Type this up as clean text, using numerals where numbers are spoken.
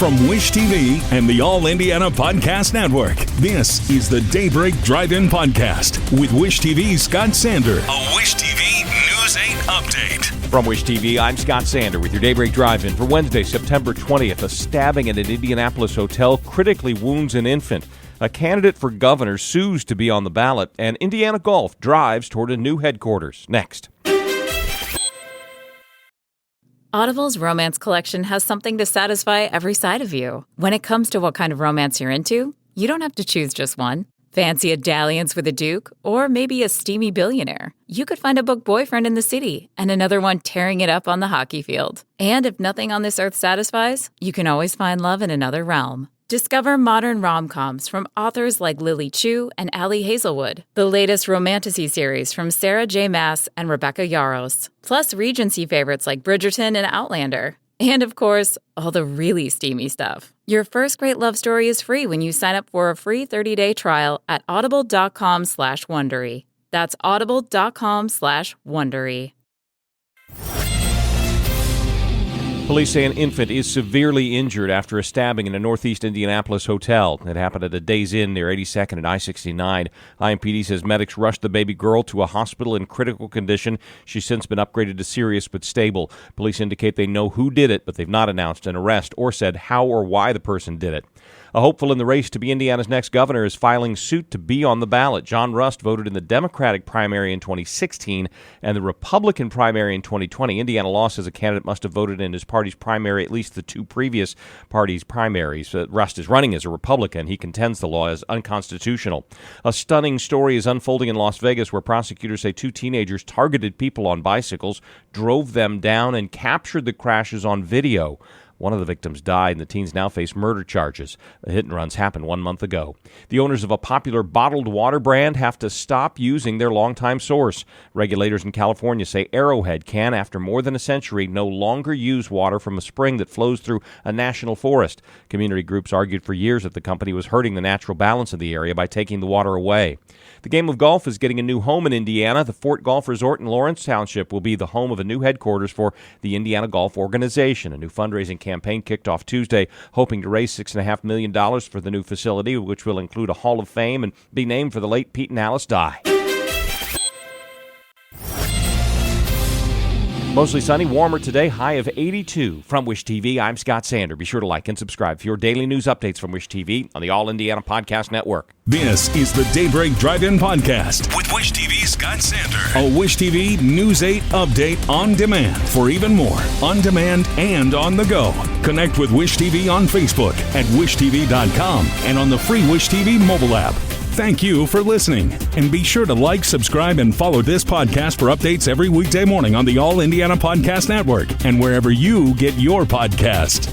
From Wish TV and the All Indiana Podcast Network, this is the Daybreak Drive-In Podcast with Wish TV's Scott Sander. A Wish TV News 8 update. From Wish TV, I'm Scott Sander with your Daybreak Drive-In for Wednesday, September 20th. A stabbing at an Indianapolis hotel critically wounds an infant. A candidate for governor sues to be on the ballot, and Indiana Golf drives toward a new headquarters. Next. Audible's romance collection has something to satisfy every side of you. When it comes to what kind of romance you're into, you don't have to choose just one. Fancy a dalliance with a duke, or maybe a steamy billionaire. You could find a book boyfriend in the city and another one tearing it up on the hockey field. And if nothing on this earth satisfies, you can always find love in another realm. Discover modern rom-coms from authors like Lily Chu and Ali Hazelwood, the latest romantasy series from Sarah J. Maas and Rebecca Yarros, plus Regency favorites like Bridgerton and Outlander. And of course, all the really steamy stuff. Your first great love story is free when you sign up for a free 30-day trial at audible.com/Wondery. That's audible.com/Wondery. Police say an infant is severely injured after a stabbing in a northeast Indianapolis hotel. It happened at a Days Inn near 82nd and I-69. IMPD says medics rushed the baby girl to a hospital in critical condition. She's since been upgraded to serious but stable. Police indicate they know who did it, but they've not announced an arrest or said how or why the person did it. A hopeful in the race to be Indiana's next governor is filing suit to be on the ballot. John Rust voted in the Democratic primary in 2016 and the Republican primary in 2020. Indiana law says a candidate must have voted in his party's primary at least the two previous parties' primaries. Rust is running as a Republican. He contends the law is unconstitutional. A stunning story is unfolding in Las Vegas where prosecutors say two teenagers targeted people on bicycles, drove them down, and captured the crashes on video. One of the victims died, and the teens now face murder charges. The hit and runs happened 1 month ago. The owners of a popular bottled water brand have to stop using their longtime source. Regulators in California say Arrowhead can, after more than a century, no longer use water from a spring that flows through a national forest. Community groups argued for years that the company was hurting the natural balance of the area by taking the water away. The game of golf is getting a new home in Indiana. The Fort Golf Resort in Lawrence Township will be the home of a new headquarters for the Indiana Golf Organization. A new fundraising campaign kicked off Tuesday, hoping to raise $6.5 million for the new facility, which will include a Hall of Fame and be named for the late Pete and Alice Dye. Mostly sunny, warmer today, high of 82. From Wish TV, I'm Scott Sander. Be sure to like and subscribe for your daily news updates from Wish TV on the All Indiana Podcast Network. This is the Daybreak Drive-In Podcast with Wish TV's Scott Sander. A Wish TV News 8 update on demand. For even more, on demand and on the go. Connect with Wish TV on Facebook at wishtv.com and on the free Wish TV mobile app. Thank you for listening, and be sure to like, subscribe, and follow this podcast for updates every weekday morning on the All Indiana Podcast Network and wherever you get your podcast.